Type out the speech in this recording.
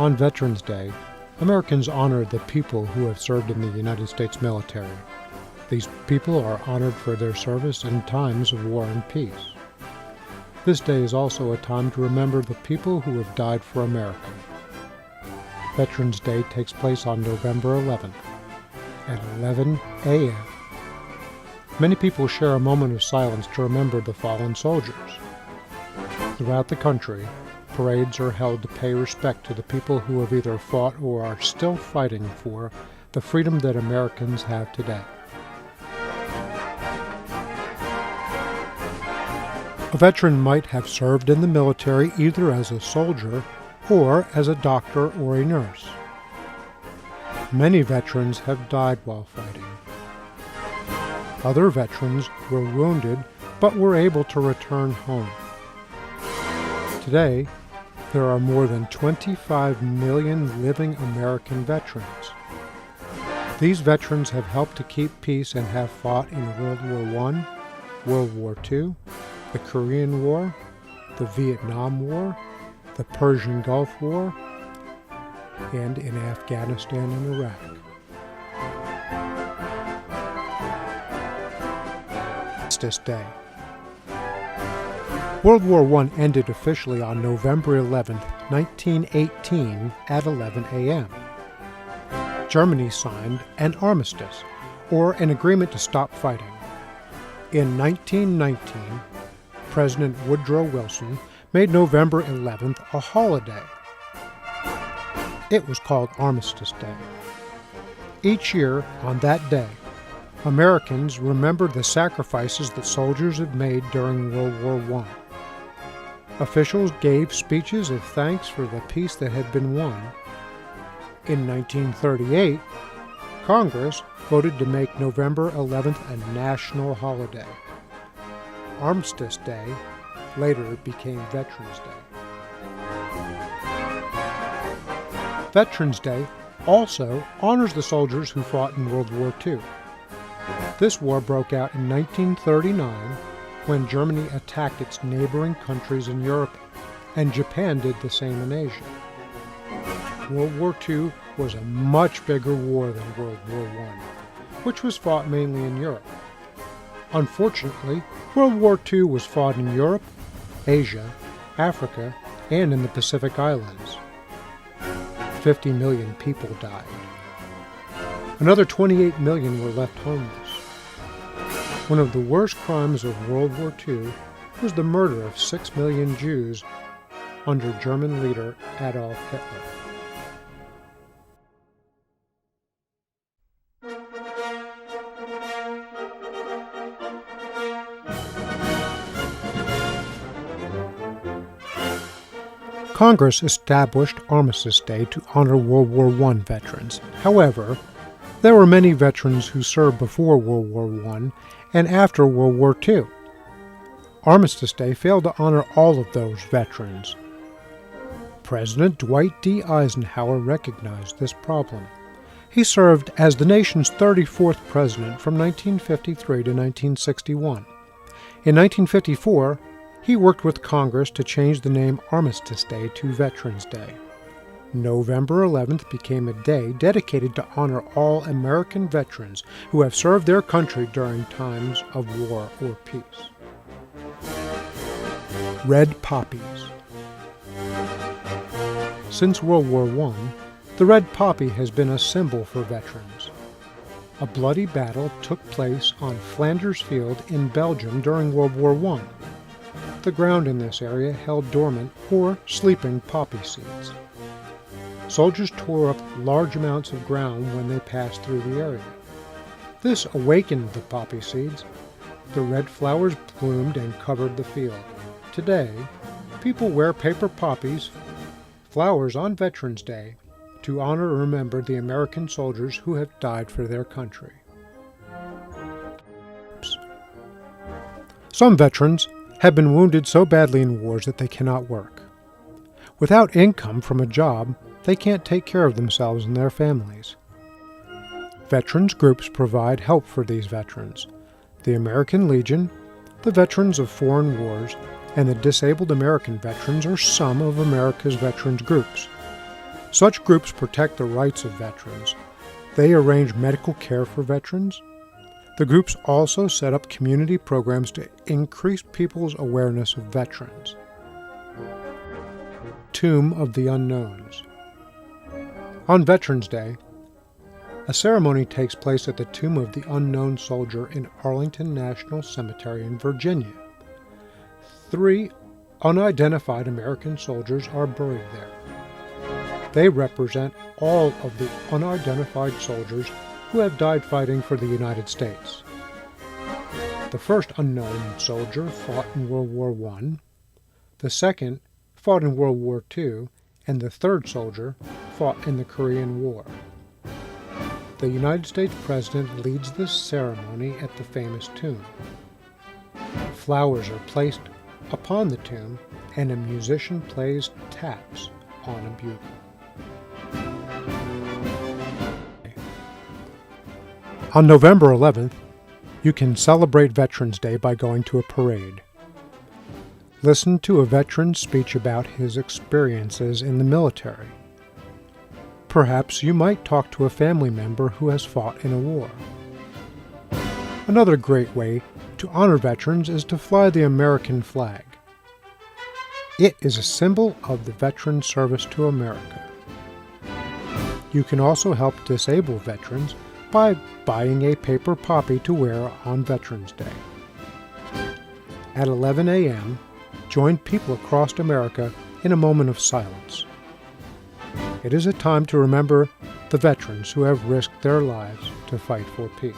On Veterans Day, Americans honor the people who have served in the United States military. These people are honored for their service in times of war and peace. This day is also a time to remember the people who have died for America. Veterans Day takes place on November 11th at 11 a.m. Many people share a moment of silence to remember the fallen soldiers. Throughout the country, parades are held to pay respect to the people who have either fought or are still fighting for the freedom that Americans have today. A veteran might have served in the military either as a soldier or as a doctor or a nurse. Many veterans have died while fighting. Other veterans were wounded but were able to return home. Today, there are more than 25 million living American veterans. These veterans have helped to keep peace and have fought in World War I, World War II, the Korean War, the Vietnam War, the Persian Gulf War, and in Afghanistan and Iraq. Armistice Day. World War I ended officially on November 11, 1918 at 11 a.m. Germany signed an armistice, or an agreement to stop fighting. In 1919, President Woodrow Wilson made November 11th a holiday. It was called Armistice Day. Each year, on that day, Americans remembered the sacrifices that soldiers had made during World War I. Officials gave speeches of thanks for the peace that had been won. In 1938, Congress voted to make November 11th a national holiday. Armistice Day later became Veterans Day. Veterans Day also honors the soldiers who fought in World War II. This war broke out in 1939 when Germany attacked its neighboring countries in Europe, and Japan did the same in Asia. World War II was a much bigger war than World War I, which was fought mainly in Europe. Unfortunately, World War II was fought in Europe, Asia, Africa, and in the Pacific Islands. 50 million people died. Another 28 million were left homeless. One of the worst crimes of World War II was the murder of 6 million Jews under German leader Adolf Hitler. Congress established Armistice Day to honor World War I veterans. However, there were many veterans who served before World War I and after World War II. Armistice Day failed to honor all of those veterans. President Dwight D. Eisenhower recognized this problem. He served as the nation's 34th president from 1953 to 1961. In 1954, he worked with Congress to change the name Armistice Day to Veterans Day. November 11th became a day dedicated to honor all American veterans who have served their country during times of war or peace. Red poppies. Since World War I, the red poppy has been a symbol for veterans. A bloody battle took place on Flanders Field in Belgium during World War I. The ground in this area held dormant or sleeping poppy seeds. Soldiers tore up large amounts of ground when they passed through the area. This awakened the poppy seeds. The red flowers bloomed and covered the field. Today, people wear paper poppies, flowers on Veterans Day, to honor and remember the American soldiers who have died for their country. Some veterans have been wounded so badly in wars that they cannot work. Without income from a job, they can't take care of themselves and their families. Veterans groups provide help for these veterans. The American Legion, the Veterans of Foreign Wars, and the Disabled American Veterans are some of America's veterans groups. Such groups protect the rights of veterans. They arrange medical care for veterans. The groups also set up community programs to increase people's awareness of veterans. Tomb of the Unknowns. On Veterans Day, a ceremony takes place at the Tomb of the Unknown Soldier in Arlington National Cemetery in Virginia. 3 unidentified American soldiers are buried there. They represent all of the unidentified soldiers who have died fighting for the United States. The first unknown soldier fought in World War I, the second fought in World War II, and the third soldier fought in the Korean War. The United States President leads this ceremony at the famous tomb. Flowers are placed upon the tomb, and a musician plays taps on a bugle. On November 11th, you can celebrate Veterans Day by going to a parade. Listen to a veteran's speech about his experiences in the military. Perhaps you might talk to a family member who has fought in a war. Another great way to honor veterans is to fly the American flag. It is a symbol of the veteran service to America. You can also help disabled veterans by buying a paper poppy to wear on Veterans Day. At 11 a.m., join people across America in a moment of silence. It is a time to remember the veterans who have risked their lives to fight for peace.